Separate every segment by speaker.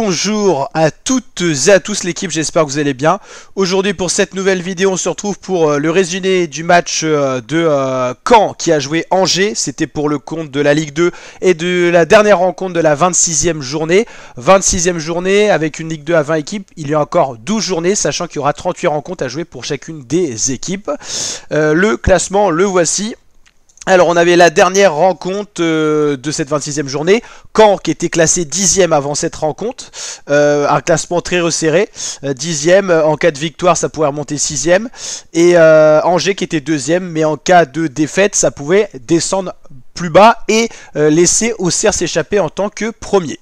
Speaker 1: Bonjour à toutes et à tous l'équipe, j'espère que vous allez bien. Aujourd'hui pour cette nouvelle vidéo, on se retrouve pour le résumé du match de Caen qui a joué Angers. C'était pour le compte de la Ligue 2 et de la dernière rencontre de la 26e journée. 26e journée avec une Ligue 2 à 20 équipes, il y a encore 12 journées, sachant qu'il y aura 38 rencontres à jouer pour chacune des équipes. Le classement, le voici. Alors on avait la dernière rencontre de cette 26e journée, Caen qui était classé 10e avant cette rencontre, un classement très resserré, 10e, en cas de victoire ça pouvait remonter 6e, et Angers qui était 2e, mais en cas de défaite ça pouvait descendre plus bas et laisser Auxerre s'échapper en tant que premier.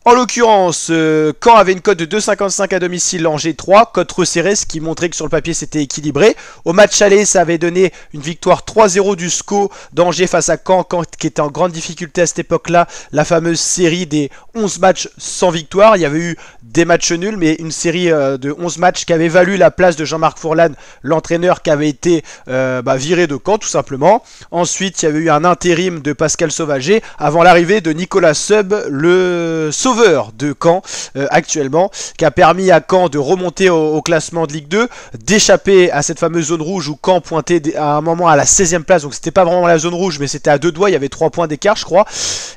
Speaker 1: En l'occurrence, Caen avait une cote de 2,55 à domicile, Angers 3, cote resserrée, ce qui montrait que sur le papier c'était équilibré. Au match aller, ça avait donné une victoire 3-0 du SCO d'Angers face à Caen, qui était en grande difficulté à cette époque-là, la fameuse série des 11 matchs sans victoire. Il y avait eu des matchs nuls, mais une série de 11 matchs qui avait valu la place de Jean-Marc Fourlan, l'entraîneur qui avait été viré de Caen tout simplement. Ensuite, il y avait eu un intérim de Pascal Sauvager avant l'arrivée de Nicolas Seub, le sauveur de Caen actuellement, qui a permis à Caen de remonter au classement de Ligue 2, d'échapper à cette fameuse zone rouge où Caen pointait à un moment à la 16e place, donc c'était pas vraiment la zone rouge mais c'était à deux doigts, il y avait 3 points d'écart je crois,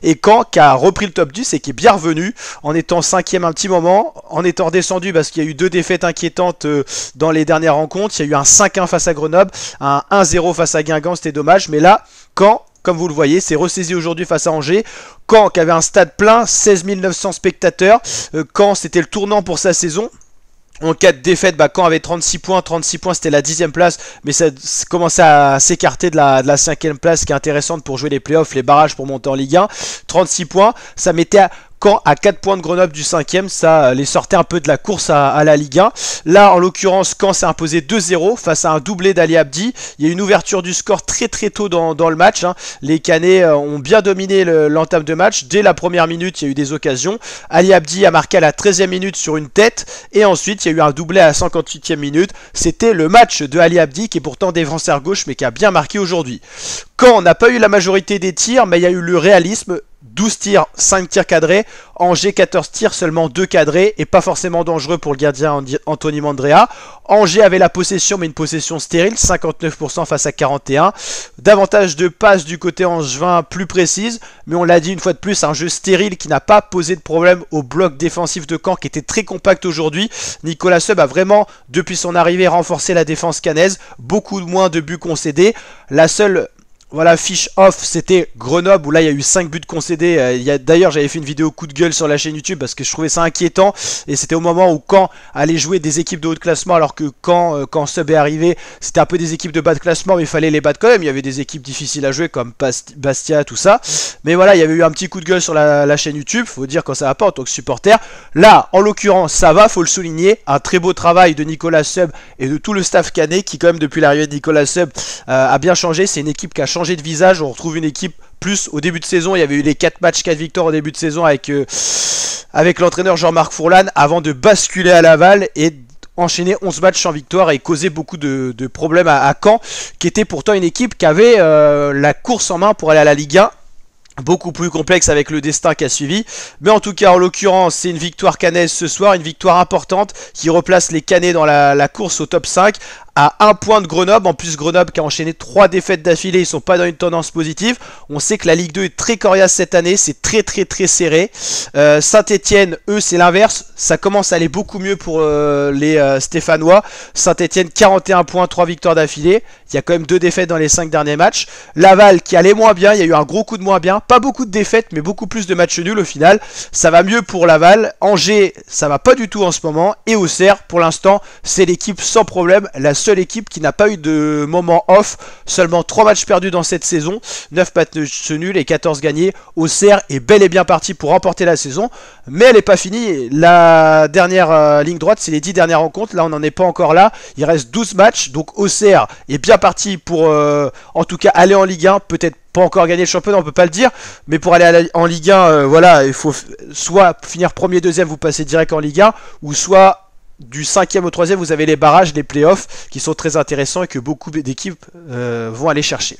Speaker 1: et Caen qui a repris le top 10 et qui est bien revenu en étant 5e un petit moment, en étant redescendu parce qu'il y a eu 2 défaites inquiétantes dans les dernières rencontres. Il y a eu un 5-1 face à Grenoble, un 1-0 face à Guingamp, c'était dommage, mais là Caen, comme vous le voyez, c'est ressaisi aujourd'hui face à Angers. Caen qui avait un stade plein, 16 900 spectateurs. Caen, c'était le tournant pour sa saison. En cas de défaite, Caen avait 36 points. 36 points, c'était la 10e place. Mais ça commençait à s'écarter de la 5e place, qui est intéressante pour jouer les playoffs, les barrages pour monter en Ligue 1. 36 points, ça mettait Caen à 4 points de Grenoble du 5e, ça les sortait un peu de la course à la Ligue 1. Là, en l'occurrence, Caen s'est imposé 2-0 face à un doublé d'Ali Abdi. Il y a eu une ouverture du score très tôt dans le match. Les Canets ont bien dominé l'entame de match. Dès la première minute, il y a eu des occasions. Ali Abdi a marqué à la 13e minute sur une tête. Et ensuite, il y a eu un doublé à la 58e minute. C'était le match de Ali Abdi, qui est pourtant défenseur gauche, mais qui a bien marqué aujourd'hui. Caen n'a pas eu la majorité des tirs, mais il y a eu le réalisme. 12 tirs, 5 tirs cadrés. Angers 14 tirs, seulement 2 cadrés et pas forcément dangereux pour le gardien Anthony Mandrea. Angers avait la possession, mais une possession stérile, 59% face à 41%. Davantage de passes du côté angevin plus précises, mais on l'a dit une fois de plus, un jeu stérile qui n'a pas posé de problème au bloc défensif de Caen qui était très compact aujourd'hui. Nicolas Seub a vraiment, depuis son arrivée, renforcé la défense caennaise, beaucoup moins de buts concédés. La seule fiche off, c'était Grenoble où là il y a eu 5 buts concédés. D'ailleurs j'avais fait une vidéo coup de gueule sur la chaîne YouTube parce que je trouvais ça inquiétant. Et c'était au moment où Caen allait jouer des équipes de haut de classement, alors que quand Seub est arrivé, c'était un peu des équipes de bas de classement, mais il fallait les battre quand même. Il y avait des équipes difficiles à jouer comme Bastia, tout ça. Mais voilà, il y avait eu un petit coup de gueule sur la chaîne YouTube. Faut dire quand ça va pas en tant que supporter. Là, en l'occurrence, ça va, faut le souligner. Un très beau travail de Nicolas Seub et de tout le staff canet qui, quand même, depuis l'arrivée de Nicolas Seub, a bien changé. C'est une équipe qui a changé de visage. On retrouve une équipe plus au début de saison. Il y avait eu les 4 matchs, 4 victoires au début de saison avec l'entraîneur Jean-Marc Fourlan, avant de basculer à Laval et enchaîner 11 matchs sans victoire et causer beaucoup de problèmes à Caen, qui était pourtant une équipe qui avait la course en main pour aller à la Ligue 1. Beaucoup plus complexe avec le destin qui a suivi. Mais en tout cas, en l'occurrence, c'est une victoire cannaise ce soir. Une victoire importante qui replace les Canets dans la course au top 5. À 1 point de Grenoble. En plus, Grenoble qui a enchaîné 3 défaites d'affilée. Ils sont pas dans une tendance positive. On sait que la Ligue 2 est très coriace cette année. C'est très serré. Saint-Etienne, eux, c'est l'inverse. Ça commence à aller beaucoup mieux pour les Stéphanois. Saint-Etienne, 41 points, 3 victoires d'affilée. Il y a quand même 2 défaites dans les 5 derniers matchs. Laval qui allait moins bien. Il y a eu un gros coup de moins bien. Pas beaucoup de défaites, mais beaucoup plus de matchs nuls au final. Ça va mieux pour Laval. Angers, ça va pas du tout en ce moment. Et Auxerre, pour l'instant, c'est l'équipe sans problème. La seule équipe qui n'a pas eu de moment off. Seulement 3 matchs perdus dans cette saison. 9 matchs nuls et 14 gagnés. Auxerre est bel et bien parti pour remporter la saison. Mais elle n'est pas finie. La dernière ligne droite, c'est les 10 dernières rencontres. Là, on n'en est pas encore là. Il reste 12 matchs. Donc Auxerre est bien parti pour, en tout cas, aller en Ligue 1. Peut-être pas encore gagner le championnat, on peut pas le dire, mais pour aller en Ligue 1, voilà, il faut soit finir premier, deuxième, vous passez direct en Ligue 1, ou soit du 5e au 3e, vous avez les barrages, les playoffs, qui sont très intéressants et que beaucoup d'équipes vont aller chercher.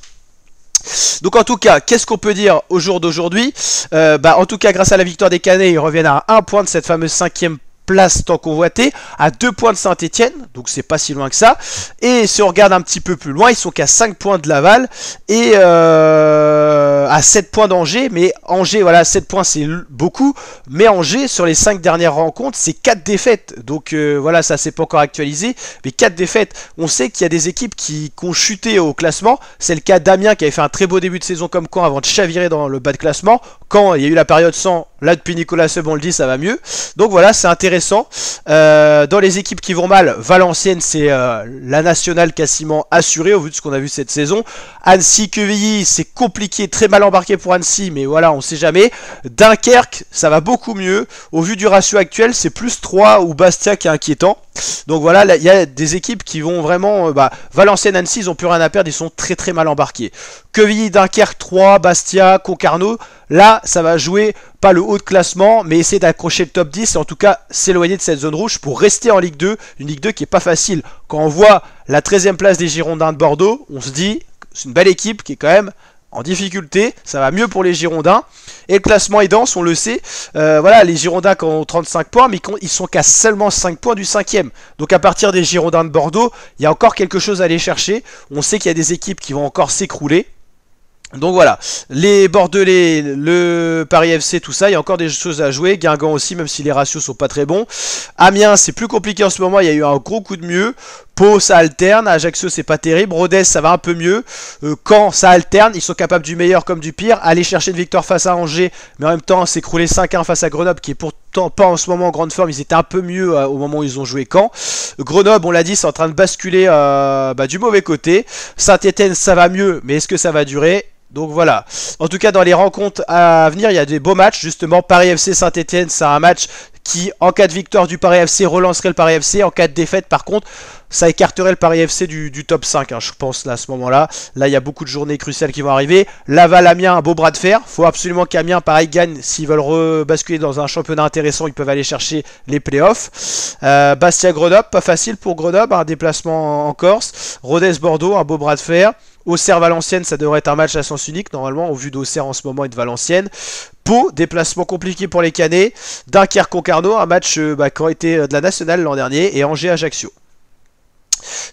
Speaker 1: Donc en tout cas, qu'est-ce qu'on peut dire au jour d'aujourd'hui? En tout cas, grâce à la victoire des Canets, ils reviennent à 1 point de cette fameuse 5e place tant convoitée, à 2 points de Saint-Etienne, donc c'est pas si loin que ça. Et si on regarde un petit peu plus loin, ils sont qu'à 5 points de Laval et à 7 points d'Angers. Mais Angers, voilà, 7 points c'est beaucoup, mais Angers sur les 5 dernières rencontres c'est 4 défaites, donc voilà, ça c'est pas encore actualisé, mais 4 défaites. On sait qu'il y a des équipes qui ont chuté au classement, c'est le cas d'Amiens qui avait fait un très beau début de saison comme Caen avant de chavirer dans le bas de classement. Quand il y a eu la période sans, là depuis Nicolas Seub on le dit, ça va mieux, donc voilà, c'est intéressant. Dans les équipes qui vont mal, Valenciennes c'est la nationale quasiment assurée au vu de ce qu'on a vu cette saison. Annecy, Quevilly c'est compliqué, très mal embarqué pour Annecy, mais voilà, on sait jamais. Dunkerque ça va beaucoup mieux, au vu du ratio actuel c'est plus 3, ou Bastia qui est inquiétant. Donc voilà, il y a des équipes qui vont vraiment... Valenciennes, Annecy, ils n'ont plus rien à perdre, ils sont très très mal embarqués. Quevilly, Dunkerque, 3, Bastia, Concarneau, là ça va jouer pas le haut de classement, mais essayer d'accrocher le top 10 et en tout cas s'éloigner de cette zone rouge pour rester en Ligue 2, une Ligue 2 qui est pas facile. Quand on voit la 13e place des Girondins de Bordeaux, on se dit c'est une belle équipe qui est quand même en difficulté, ça va mieux pour les Girondins. Et le classement est dense, on le sait. Voilà, les Girondins ont 35 points, mais ils sont qu'à seulement 5 points du 5e. Donc à partir des Girondins de Bordeaux, il y a encore quelque chose à aller chercher. On sait qu'il y a des équipes qui vont encore s'écrouler. Donc voilà, les Bordelais, le Paris FC, tout ça, il y a encore des choses à jouer. Guingamp aussi, même si les ratios sont pas très bons. Amiens, c'est plus compliqué en ce moment, il y a eu un gros coup de mieux. Pau, ça alterne. Ajaccio, c'est pas terrible. Rodez, ça va un peu mieux. Caen, ça alterne. Ils sont capables du meilleur comme du pire. Aller chercher une victoire face à Angers, mais en même temps, s'écrouler 5-1 face à Grenoble, qui est pourtant pas en ce moment en grande forme. Ils étaient un peu mieux au moment où ils ont joué Caen. Grenoble, on l'a dit, c'est en train de basculer du mauvais côté. Saint-Etienne, ça va mieux, mais est-ce que ça va durer? Donc voilà, en tout cas dans les rencontres à venir, il y a des beaux matchs. Justement, Paris FC Saint-Etienne, c'est un match qui, en cas de victoire du Paris FC, relancerait le Paris FC. En cas de défaite, par contre, ça écarterait le Paris FC du top 5, je pense, là, à ce moment-là. Là, il y a beaucoup de journées cruciales qui vont arriver. Laval-Amiens, un beau bras de fer. Il faut absolument qu'Amiens, pareil, gagne. S'ils veulent rebasculer dans un championnat intéressant, ils peuvent aller chercher les playoffs. Bastia-Grenoble, pas facile pour Grenoble, un déplacement en Corse. Rodez-Bordeaux, un beau bras de fer. Auxerre-Valenciennes, ça devrait être un match à sens unique, normalement, au vu d'Auxerre en ce moment et de Valenciennes. Pau, déplacement compliqué pour les Canets. Dunkerque-Concarneau, un match qui aurait été de la nationale l'an dernier. Et Angers-Ajaccio.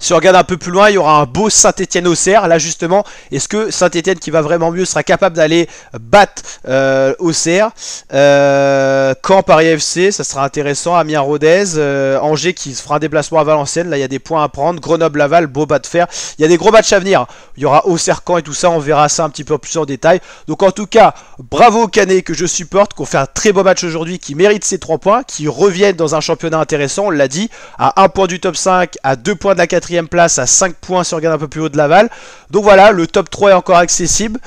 Speaker 1: Si on regarde un peu plus loin, il y aura un beau Saint-Etienne-Auxerre. Là justement, est-ce que Saint-Etienne qui va vraiment mieux sera capable d'aller battre Auxerre? Caen Paris FC, ça sera intéressant. Amiens-Rodez, Angers qui se fera un déplacement à Valenciennes. Là il y a des points à prendre. Grenoble-Laval, beau bas de fer. Il y a des gros matchs à venir. Il y aura Auxerre-Caen et tout ça. On verra ça un petit peu plus en détail. Donc en tout cas, bravo aux Canets que je supporte, qui ont fait un très beau match aujourd'hui, qui méritent ces 3 points, qui reviennent dans un championnat intéressant. On l'a dit, à 1 point du top 5, à 2 points de la 4e place, à 5 points si on regarde un peu plus haut de Laval. Donc voilà, le top 3 est encore accessible,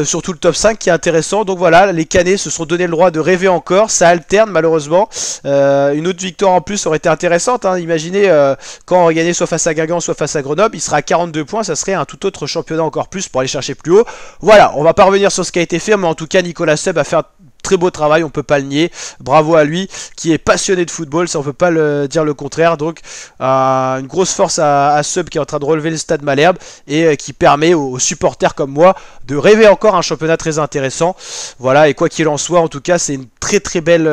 Speaker 1: surtout le top 5 qui est intéressant. Donc voilà, les Canets se sont donné le droit de rêver encore, ça alterne malheureusement. Une autre victoire en plus aurait été intéressante, imaginez quand on gagnait soit face à Guingamp, soit face à Grenoble, il sera à 42 points, ça serait un tout autre championnat encore plus pour aller chercher plus haut. Voilà, on va pas revenir sur ce qui a été fait, mais en tout cas Nicolas Seub a fait un très beau travail, on peut pas le nier. Bravo à lui qui est passionné de football, ça on peut pas dire le contraire. Donc une grosse force à Seub qui est en train de relever le stade Malherbe et qui permet aux supporters comme moi de rêver encore un championnat très intéressant. Voilà, et quoi qu'il en soit, en tout cas c'est une très très belle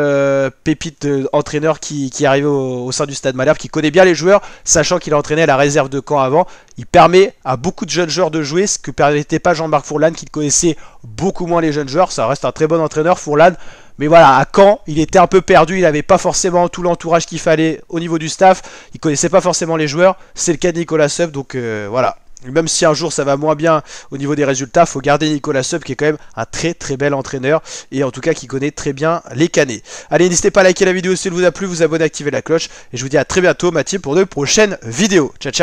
Speaker 1: pépite d'entraîneur qui est arrivé au sein du stade Malherbe, qui connaît bien les joueurs, sachant qu'il a entraîné à la réserve de Caen avant. Il permet à beaucoup de jeunes joueurs de jouer, ce que ne permettait pas Jean-Marc Fourlan, qui connaissait beaucoup moins les jeunes joueurs. Ça reste un très bon entraîneur, Fourlan. Mais voilà, à Caen, il était un peu perdu, il n'avait pas forcément tout l'entourage qu'il fallait au niveau du staff. Il ne connaissait pas forcément les joueurs. C'est le cas de Nicolas Seub, donc voilà. Même si un jour ça va moins bien au niveau des résultats, il faut garder Nicolas Seub qui est quand même un très très bel entraîneur et en tout cas qui connaît très bien les Canets. Allez, n'hésitez pas à liker la vidéo si elle vous a plu, vous abonner, activer la cloche et je vous dis à très bientôt ma team pour de prochaines vidéos. Ciao ciao.